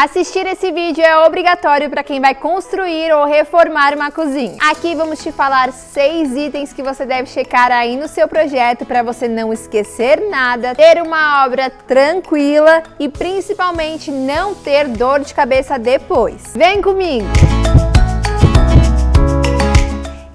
Assistir esse vídeo é obrigatório para quem vai construir ou reformar uma cozinha. Aqui vamos te falar 6 itens que você deve checar aí no seu projeto para você não esquecer nada, ter uma obra tranquila e principalmente não ter dor de cabeça depois. Vem comigo!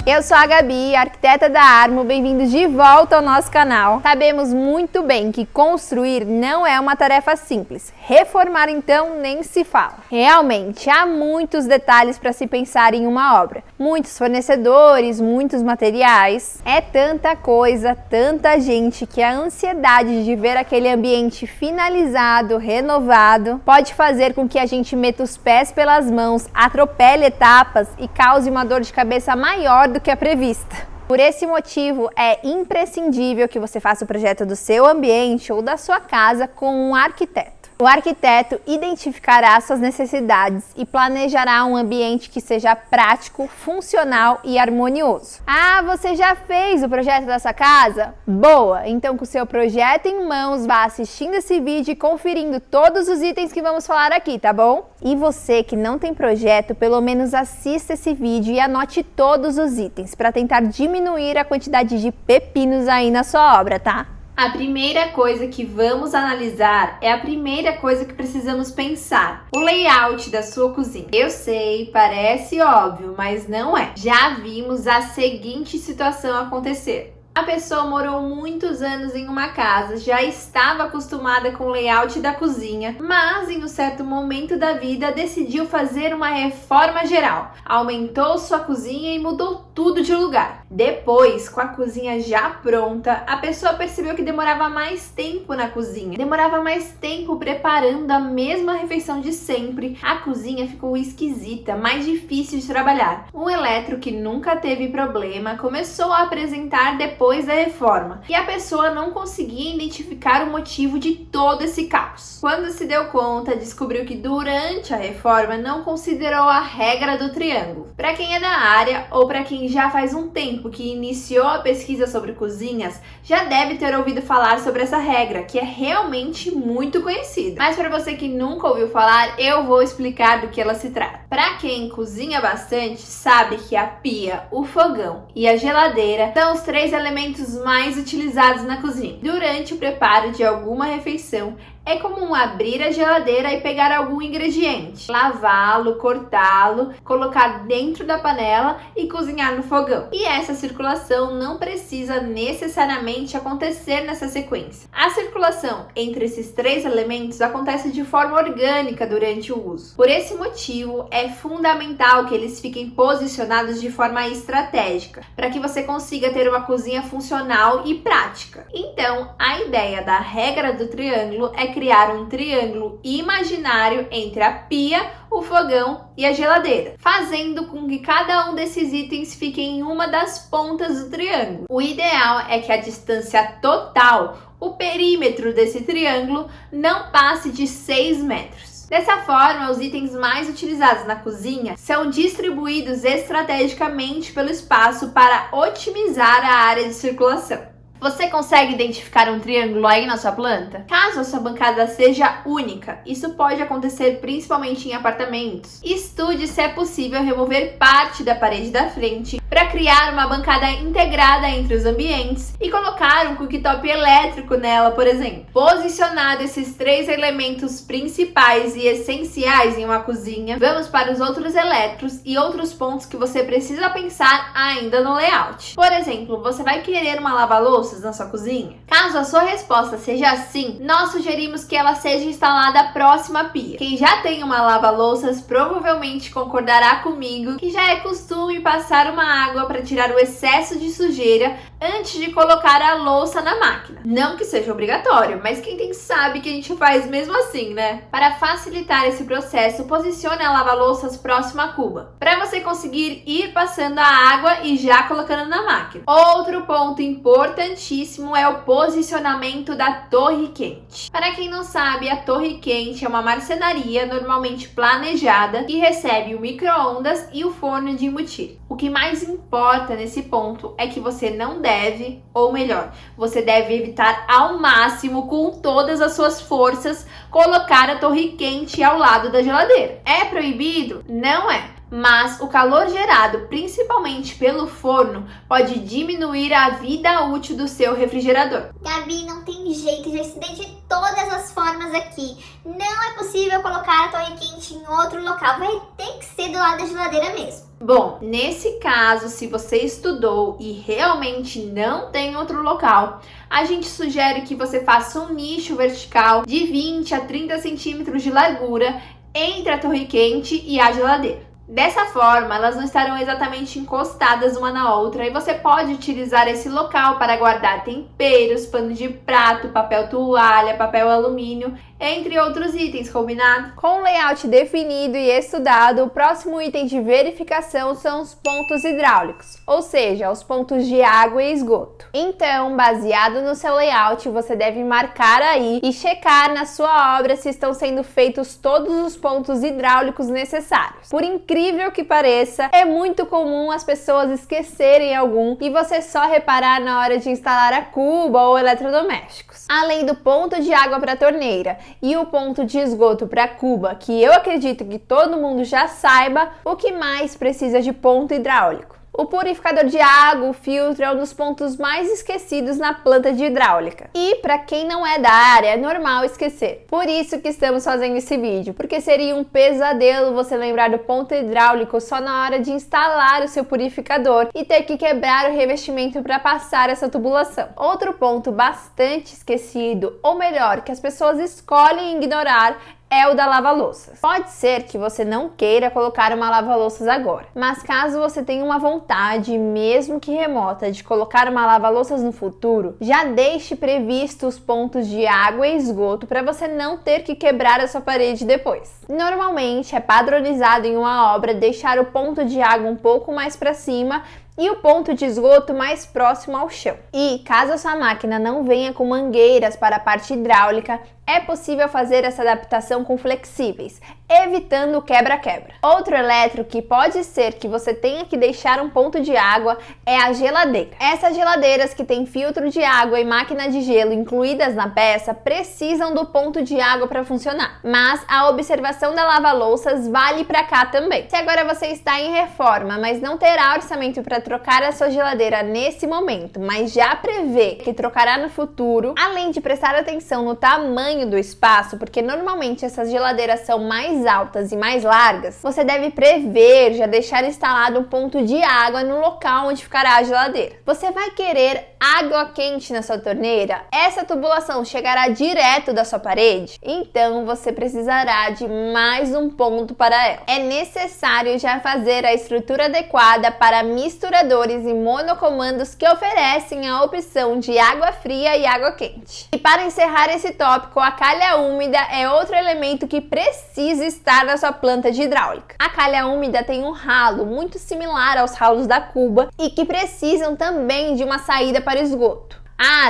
Eu sou a Gabi, arquiteta da Armo, bem-vindos de volta ao nosso canal. Sabemos muito bem que construir não é uma tarefa simples, reformar então nem se fala. Realmente, há muitos detalhes para se pensar em uma obra, muitos fornecedores, muitos materiais, é tanta coisa, tanta gente que a ansiedade de ver aquele ambiente finalizado, renovado, pode fazer com que a gente meta os pés pelas mãos, atropele etapas e cause uma dor de cabeça maior do que a prevista. Por esse motivo, é imprescindível que você faça o projeto do seu ambiente ou da sua casa com um arquiteto. O arquiteto identificará suas necessidades e planejará um ambiente que seja prático, funcional e harmonioso. Ah, você já fez o projeto da sua casa? Boa! Então, com o seu projeto em mãos, vá assistindo esse vídeo e conferindo todos os itens que vamos falar aqui, tá bom? E você que não tem projeto, pelo menos assista esse vídeo e anote todos os itens para tentar diminuir a quantidade de pepinos aí na sua obra, tá? A primeira coisa que vamos analisar é a primeira coisa que precisamos pensar: o layout da sua cozinha. Eu sei, parece óbvio, mas não é. Já vimos a seguinte situação acontecer. A pessoa morou muitos anos em uma casa, já estava acostumada com o layout da cozinha, mas em um certo momento da vida decidiu fazer uma reforma geral. Aumentou sua cozinha e mudou tudo de lugar. Depois, com a cozinha já pronta, a pessoa percebeu que demorava mais tempo na cozinha, demorava mais tempo preparando a mesma refeição de sempre. A cozinha ficou esquisita, mais difícil de trabalhar. Um eletro que nunca teve problema começou a apresentar depois da reforma, e a pessoa não conseguia identificar o motivo de todo esse caos. Quando se deu conta, descobriu que durante a reforma não considerou a regra do triângulo. Para quem é da área ou para quem já faz um tempo que iniciou a pesquisa sobre cozinhas, já deve ter ouvido falar sobre essa regra, que é realmente muito conhecida. Mas para você que nunca ouviu falar, eu vou explicar do que ela se trata. Para quem cozinha bastante, sabe que a pia, o fogão e a geladeira são os 3 elementos mais utilizados na cozinha. Durante o preparo de alguma refeição, é comum abrir a geladeira e pegar algum ingrediente, lavá-lo, cortá-lo, colocar dentro da panela e cozinhar no fogão. E essa circulação não precisa necessariamente acontecer nessa sequência. A circulação entre esses 3 elementos acontece de forma orgânica durante o uso. Por esse motivo, é fundamental que eles fiquem posicionados de forma estratégica, para que você consiga ter uma cozinha funcional e prática. Então, a ideia da regra do triângulo é criar um triângulo imaginário entre a pia, o fogão e a geladeira, fazendo com que cada um desses itens fique em uma das pontas do triângulo. O ideal é que a distância total, o perímetro desse triângulo, não passe de 6 metros. Dessa forma, os itens mais utilizados na cozinha são distribuídos estrategicamente pelo espaço para otimizar a área de circulação. Você consegue identificar um triângulo aí na sua planta? Caso a sua bancada seja única, isso pode acontecer principalmente em apartamentos. Estude se é possível remover parte da parede da frente para criar uma bancada integrada entre os ambientes e colocar um cooktop elétrico nela, por exemplo. Posicionado esses 3 elementos principais e essenciais em uma cozinha, vamos para os outros eletros e outros pontos que você precisa pensar ainda no layout. Por exemplo, você vai querer uma lava-louça na sua cozinha? Caso a sua resposta seja sim, nós sugerimos que ela seja instalada próxima à pia. Quem já tem uma lava-louças provavelmente concordará comigo que já é costume passar uma água para tirar o excesso de sujeira antes de colocar a louça na máquina. Não que seja obrigatório, mas quem tem sabe que a gente faz mesmo assim, né? Para facilitar esse processo, posicione a lava-louças próxima à cuba. Para para você conseguir ir passando a água e já colocando na máquina. Outro ponto importantíssimo é o posicionamento da torre quente. Para quem não sabe, a torre quente é uma marcenaria normalmente planejada que recebe o micro-ondas e o forno de embutir. O que mais importa nesse ponto é que você não deve, ou melhor, você deve evitar ao máximo, com todas as suas forças, colocar a torre quente ao lado da geladeira. É proibido? Não é. Mas o calor gerado, principalmente pelo forno, pode diminuir a vida útil do seu refrigerador. Gabi, não tem jeito, já estudei de todas as formas aqui. Não é possível colocar a torre quente em outro local, vai ter que ser do lado da geladeira mesmo. Bom, nesse caso, se você estudou e realmente não tem outro local, a gente sugere que você faça um nicho vertical de 20 a 30 centímetros de largura entre a torre quente e a geladeira. Dessa forma, elas não estarão exatamente encostadas uma na outra e você pode utilizar esse local para guardar temperos, pano de prato, papel toalha, papel alumínio, entre outros itens, combinado? Com o layout definido e estudado, o próximo item de verificação são os pontos hidráulicos, ou seja, os pontos de água e esgoto. Então, baseado no seu layout, você deve marcar aí e checar na sua obra se estão sendo feitos todos os pontos hidráulicos necessários. Por incrível que pareça, é muito comum as pessoas esquecerem algum e você só reparar na hora de instalar a cuba ou eletrodomésticos. Além do ponto de água para a torneira e o ponto de esgoto para a cuba, que eu acredito que todo mundo já saiba, o que mais precisa de ponto hidráulico? O purificador de água, o filtro, é um dos pontos mais esquecidos na planta de hidráulica. E para quem não é da área, é normal esquecer. Por isso que estamos fazendo esse vídeo, porque seria um pesadelo você lembrar do ponto hidráulico só na hora de instalar o seu purificador e ter que quebrar o revestimento para passar essa tubulação. Outro ponto bastante esquecido, ou melhor, que as pessoas escolhem ignorar, é o da lava-louças. Pode ser que você não queira colocar uma lava-louças agora, mas caso você tenha uma vontade, mesmo que remota, de colocar uma lava-louças no futuro, já deixe previsto os pontos de água e esgoto para você não ter que quebrar a sua parede depois. Normalmente é padronizado em uma obra deixar o ponto de água um pouco mais para cima e o ponto de esgoto mais próximo ao chão. E caso a sua máquina não venha com mangueiras para a parte hidráulica, é possível fazer essa adaptação com flexíveis, evitando o quebra-quebra. Outro elétrico que pode ser que você tenha que deixar um ponto de água é a geladeira. Essas geladeiras que têm filtro de água e máquina de gelo incluídas na peça precisam do ponto de água para funcionar. Mas a observação da lava-louças vale para cá também. Se agora você está em reforma, mas não terá orçamento para trocar a sua geladeira nesse momento, mas já prevê que trocará no futuro, além de prestar atenção no tamanho do espaço, porque normalmente essas geladeiras são mais altas e mais largas, você deve prever já deixar instalado um ponto de água no local onde ficará a geladeira. Você vai querer água quente na sua torneira? Essa tubulação chegará direto da sua parede? Então você precisará de mais um ponto para ela. É necessário já fazer a estrutura adequada para misturadores e monocomandos que oferecem a opção de água fria e água quente. E para encerrar esse tópico, a calha úmida é outro elemento que precisa estar na sua planta de hidráulica. A calha úmida tem um ralo muito similar aos ralos da cuba e que precisam também de uma saída para esgoto.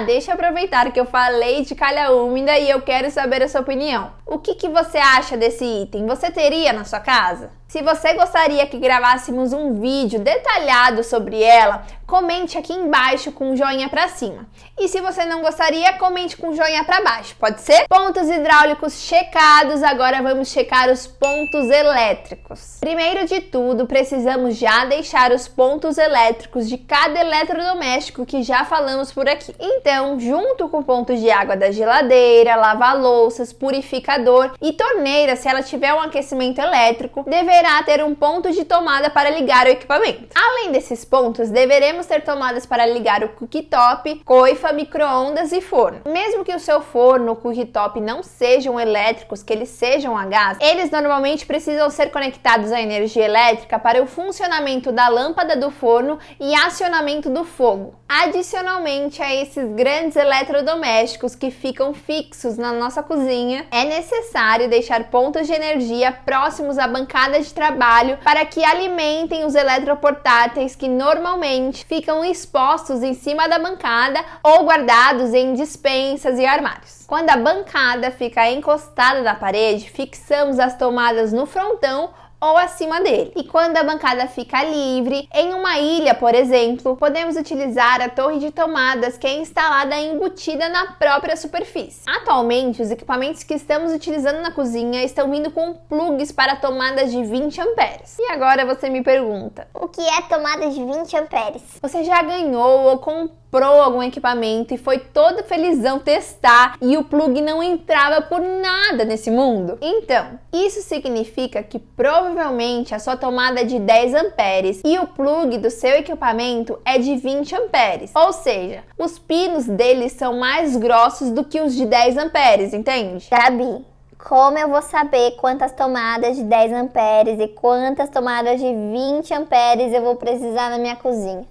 Deixa eu aproveitar que eu falei de calha úmida e eu quero saber a sua opinião. O que você acha desse item? Você teria na sua casa? Se você gostaria que gravássemos um vídeo detalhado sobre ela, comente aqui embaixo com um joinha pra cima. E se você não gostaria, comente com um joinha pra baixo, pode ser? Pontos hidráulicos checados, agora vamos checar os pontos elétricos. Primeiro de tudo, precisamos já deixar os pontos elétricos de cada eletrodoméstico que já falamos por aqui. Então, junto com o ponto de água da geladeira, lava-louças, purificador e torneira, se ela tiver um aquecimento elétrico, deverá ter um ponto de tomada para ligar o equipamento. Além desses pontos, deveremos ter tomadas para ligar o cooktop, coifa, micro-ondas e forno. Mesmo que o seu forno ou cooktop não sejam elétricos, que eles sejam a gás, eles normalmente precisam ser conectados à energia elétrica para o funcionamento da lâmpada do forno e acionamento do fogo. Adicionalmente a esses grandes eletrodomésticos que ficam fixos na nossa cozinha, é necessário deixar pontos de energia próximos à bancada de trabalho para que alimentem os eletroportáteis que normalmente ficam expostos em cima da bancada ou guardados em despensas e armários. Quando a bancada fica encostada na parede, fixamos as tomadas no frontão ou acima dele. E quando a bancada fica livre, em uma ilha, por exemplo, podemos utilizar a torre de tomadas que é instalada e embutida na própria superfície. Atualmente, os equipamentos que estamos utilizando na cozinha estão vindo com plugs para tomadas de 20 amperes. E agora você me pergunta, O que é tomada de 20 amperes? você já ganhou ou comprou algum equipamento e foi todo felizão testar e o plug não entrava por nada nesse mundo? Então, isso significa que provavelmente a sua tomada é de 10 amperes e o plug do seu equipamento é de 20 amperes. Ou seja, os pinos deles são mais grossos do que os de 10 amperes, entende? Gabi, como eu vou saber quantas tomadas de 10 amperes e quantas tomadas de 20 amperes eu vou precisar na minha cozinha?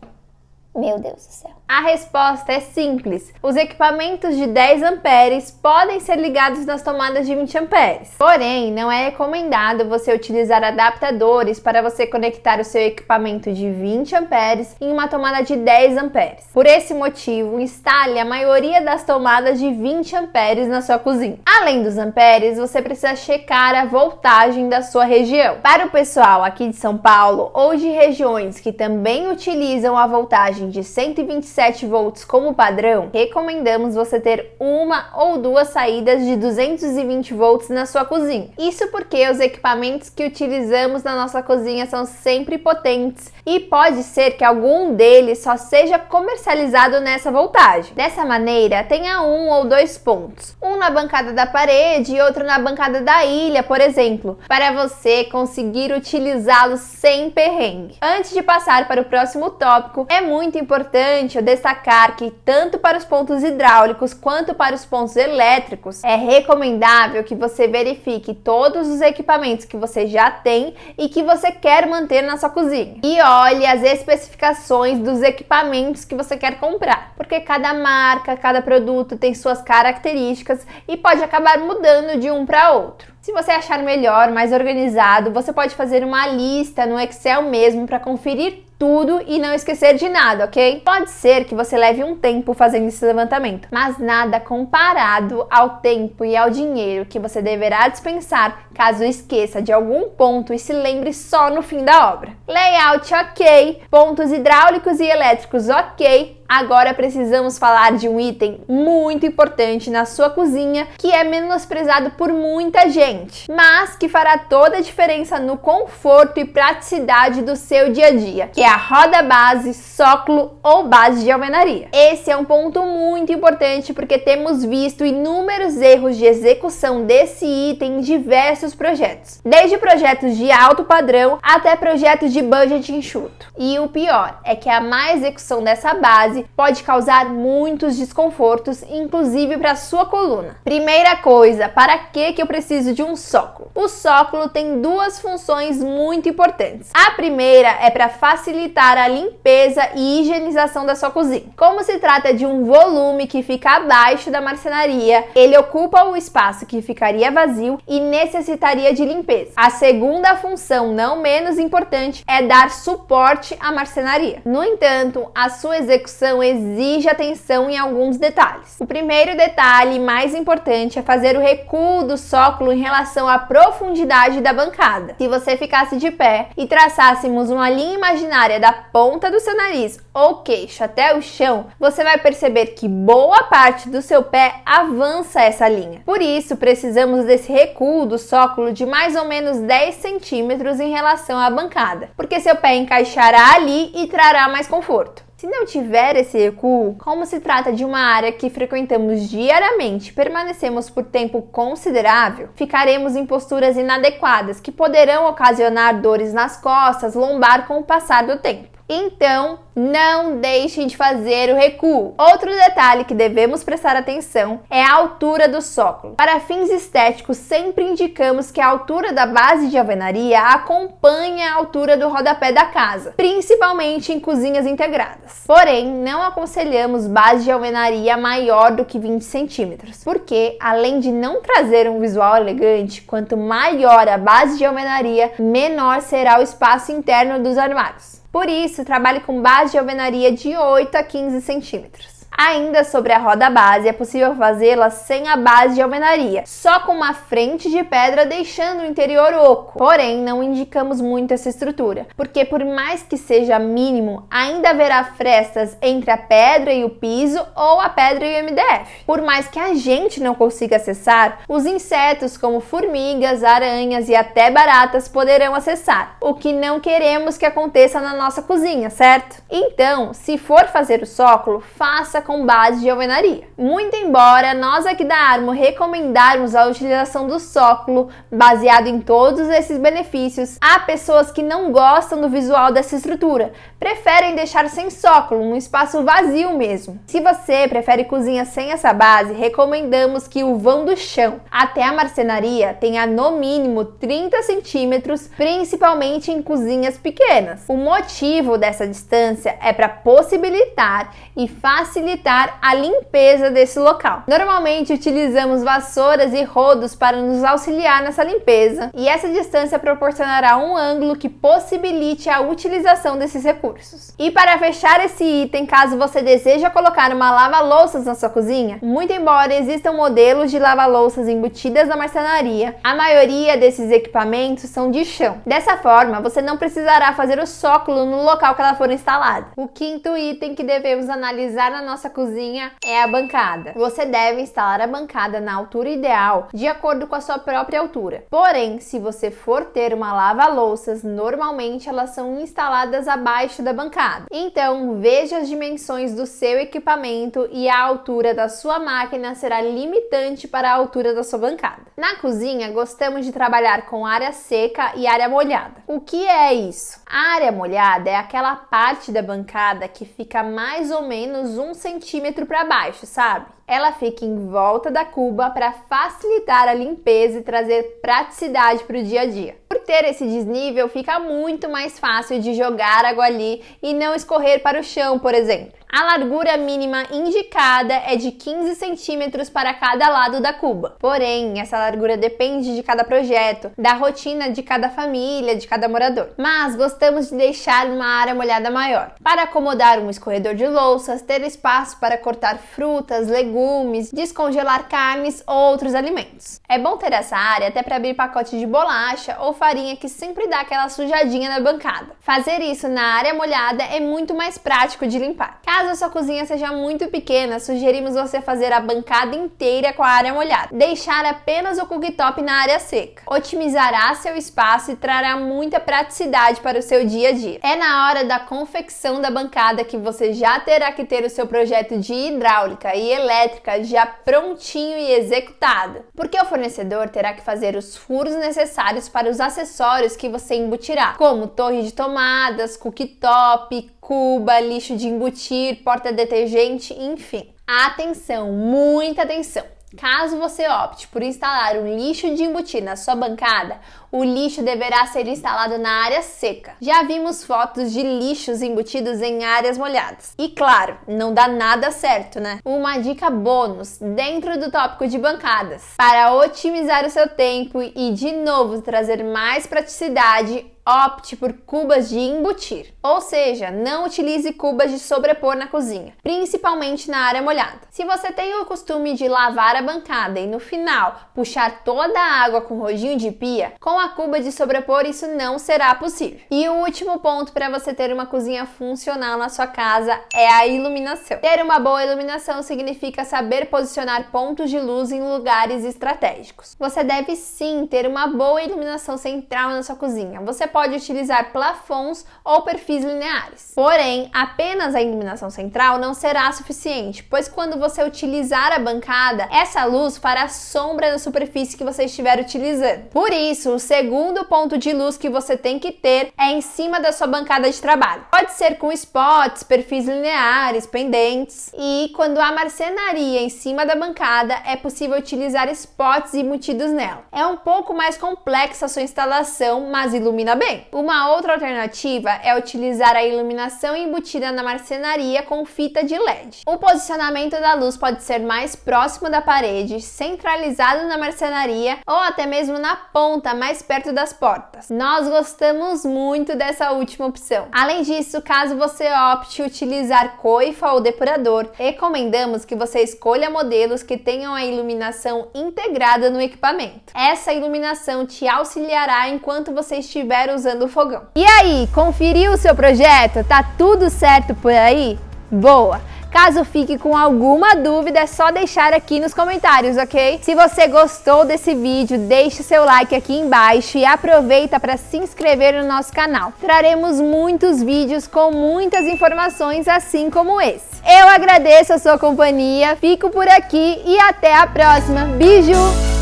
Meu Deus do céu. A resposta é simples. Os equipamentos de 10 amperes podem ser ligados nas tomadas de 20 amperes. Porém, não é recomendado você utilizar adaptadores para você conectar o seu equipamento de 20 amperes em uma tomada de 10 amperes. Por esse motivo, instale a maioria das tomadas de 20 amperes na sua cozinha. Além dos amperes, você precisa checar a voltagem da sua região. Para o pessoal aqui de São Paulo ou de regiões que também utilizam a voltagem de 127 volts como padrão, recomendamos você ter uma ou duas saídas de 220 volts na sua cozinha. Isso porque os equipamentos que utilizamos na nossa cozinha são sempre potentes e pode ser que algum deles só seja comercializado nessa voltagem. Dessa maneira, tenha um ou dois pontos, um na bancada da parede e outro na bancada da ilha, por exemplo, para você conseguir utilizá-los sem perrengue. Antes de passar para o próximo tópico, é muito importante eu destacar que tanto para os pontos hidráulicos quanto para os pontos elétricos, é recomendável que você verifique todos os equipamentos que você já tem e que você quer manter na sua cozinha. E olhe as especificações dos equipamentos que você quer comprar, porque cada marca, cada produto tem suas características e pode acabar mudando de um para outro. Se você achar melhor, mais organizado, você pode fazer uma lista no Excel mesmo para conferir tudo e não esquecer de nada, ok? Pode ser que você leve um tempo fazendo esse levantamento, mas nada comparado ao tempo e ao dinheiro que você deverá dispensar caso esqueça de algum ponto e se lembre só no fim da obra. Layout ok, pontos hidráulicos e elétricos ok. Agora precisamos falar de um item muito importante na sua cozinha que é menosprezado por muita gente, mas que fará toda a diferença no conforto e praticidade do seu dia a dia, que é a roda base, sócolo ou base de alvenaria. Esse é um ponto muito importante porque temos visto inúmeros erros de execução desse item em diversos projetos, desde projetos de alto padrão até projetos de budget enxuto. E o pior é que a má execução dessa base pode causar muitos desconfortos, inclusive para sua coluna. Primeira coisa, para que eu preciso de um sócolo? O sócolo tem duas funções muito importantes. A primeira é para facilitar a limpeza e higienização da sua cozinha. Como se trata de um volume que fica abaixo da marcenaria, ele ocupa o espaço que ficaria vazio e necessitaria de limpeza. A segunda função, não menos importante, é dar suporte à marcenaria. No entanto, a sua execução exige atenção em alguns detalhes. O primeiro detalhe mais importante é fazer o recuo do sócolo em relação à profundidade da bancada. Se você ficasse de pé e traçássemos uma linha imaginária da ponta do seu nariz ou queixo até o chão, você vai perceber que boa parte do seu pé avança essa linha. Por isso, precisamos desse recuo do sócolo de mais ou menos 10 centímetros em relação à bancada, porque seu pé encaixará ali e trará mais conforto. Se não tiver esse recuo, como se trata de uma área que frequentamos diariamente e permanecemos por tempo considerável, ficaremos em posturas inadequadas que poderão ocasionar dores nas costas, lombar com o passar do tempo. Então, não deixem de fazer o recuo. Outro detalhe que devemos prestar atenção é a altura do sócolo. Para fins estéticos, sempre indicamos que a altura da base de alvenaria acompanhe a altura do rodapé da casa, principalmente em cozinhas integradas. Porém, não aconselhamos base de alvenaria maior do que 20 centímetros, porque, além de não trazer um visual elegante, quanto maior a base de alvenaria, menor será o espaço interno dos armários. Por isso, trabalhe com base de alvenaria de 8 a 15 centímetros. Ainda sobre a roda base, é possível fazê-la sem a base de alvenaria, só com uma frente de pedra deixando o interior oco. Porém, não indicamos muito essa estrutura, porque por mais que seja mínimo, ainda haverá frestas entre a pedra e o piso ou a pedra e o MDF. Por mais que a gente não consiga acessar, os insetos como formigas, aranhas e até baratas poderão acessar, o que não queremos que aconteça na nossa cozinha, certo? Então, se for fazer o sócolo, faça com base de alvenaria. Muito embora nós aqui da Armo recomendarmos a utilização do sócolo baseado em todos esses benefícios, há pessoas que não gostam do visual dessa estrutura, preferem deixar sem sócolo, um espaço vazio mesmo. Se você prefere cozinha sem essa base, recomendamos que o vão do chão até a marcenaria tenha no mínimo 30 centímetros, principalmente em cozinhas pequenas. O motivo dessa distância é para possibilitar e facilitar a limpeza desse local. Normalmente utilizamos vassouras e rodos para nos auxiliar nessa limpeza, e essa distância proporcionará um ângulo que possibilite a utilização desses recursos. E para fechar esse item, caso você deseja colocar uma lava-louças na sua cozinha, muito embora existam modelos de lava-louças embutidas na marcenaria, a maioria desses equipamentos são de chão. Dessa forma, você não precisará fazer o sócolo no local que ela for instalada. O quinto item que devemos analisar na nossa cozinha é a bancada. Você deve instalar a bancada na altura ideal, de acordo com a sua própria altura. Porém, se você for ter uma lava-louças, normalmente elas são instaladas abaixo da bancada. Então, veja as dimensões do seu equipamento e a altura da sua máquina será limitante para a altura da sua bancada. Na cozinha, gostamos de trabalhar com área seca e área molhada. O que é isso? A área molhada é aquela parte da bancada que fica mais ou menos 1 centímetro para baixo, sabe? Ela fica em volta da cuba para facilitar a limpeza e trazer praticidade para o dia a dia. Por ter esse desnível, fica muito mais fácil de jogar água ali e não escorrer para o chão, por exemplo. A largura mínima indicada é de 15 centímetros para cada lado da cuba. Porém, essa largura depende de cada projeto, da rotina de cada família, de cada morador. Mas gostamos de deixar uma área molhada maior, para acomodar um escorredor de louças, ter espaço para cortar frutas, legumes, descongelar carnes ou outros alimentos. É bom ter essa área até para abrir pacote de bolacha ou farinha que sempre dá aquela sujadinha na bancada. Fazer isso na área molhada é muito mais prático de limpar. Caso a sua cozinha seja muito pequena, sugerimos você fazer a bancada inteira com a área molhada. Deixar apenas o cooktop na área seca. Otimizará seu espaço e trará muita praticidade para o seu dia a dia. É na hora da confecção da bancada que você já terá que ter o seu projeto de hidráulica e elétrica já prontinho e executado, porque o fornecedor terá que fazer os furos necessários para os acessórios que você embutirá, como torre de tomadas, cooktop, cuba, lixo de embutir, porta-detergente, enfim. Atenção, muita atenção! Caso você opte por instalar um lixo de embutir na sua bancada, o lixo deverá ser instalado na área seca. Já vimos fotos de lixos embutidos em áreas molhadas. E claro, não dá nada certo, né? Uma dica bônus dentro do tópico de bancadas. Para otimizar o seu tempo e de novo trazer mais praticidade, opte por cubas de embutir, ou seja, não utilize cubas de sobrepor na cozinha, principalmente na área molhada. Se você tem o costume de lavar a bancada e no final puxar toda a água com rodinho de pia, com a cuba de sobrepor isso não será possível. E o último ponto para você ter uma cozinha funcional na sua casa é a iluminação. Ter uma boa iluminação significa saber posicionar pontos de luz em lugares estratégicos. Você deve sim ter uma boa iluminação central na sua cozinha. Você pode utilizar plafons ou perfis lineares. Porém, apenas a iluminação central não será suficiente, pois quando você utilizar a bancada, essa luz fará sombra na superfície que você estiver utilizando. Por isso, o segundo ponto de luz que você tem que ter é em cima da sua bancada de trabalho. Pode ser com spots, perfis lineares, pendentes. E quando há marcenaria em cima da bancada, é possível utilizar spots embutidos nela. É um pouco mais complexa a sua instalação, mas ilumina bem. Uma outra alternativa é utilizar a iluminação embutida na marcenaria com fita de LED. O posicionamento da luz pode ser mais próximo da parede, centralizado na marcenaria ou até mesmo na ponta, mais perto das portas. Nós gostamos muito dessa última opção. Além disso, caso você opte utilizar coifa ou depurador, recomendamos que você escolha modelos que tenham a iluminação integrada no equipamento. Essa iluminação te auxiliará enquanto você estiver usando o fogão. E aí, conferiu o seu projeto? Tá tudo certo por aí? Boa! Caso fique com alguma dúvida, é só deixar aqui nos comentários, ok? Se você gostou desse vídeo, deixe seu like aqui embaixo e aproveita para se inscrever no nosso canal. Traremos muitos vídeos com muitas informações assim como esse. Eu agradeço a sua companhia, fico por aqui e até a próxima. Beijo!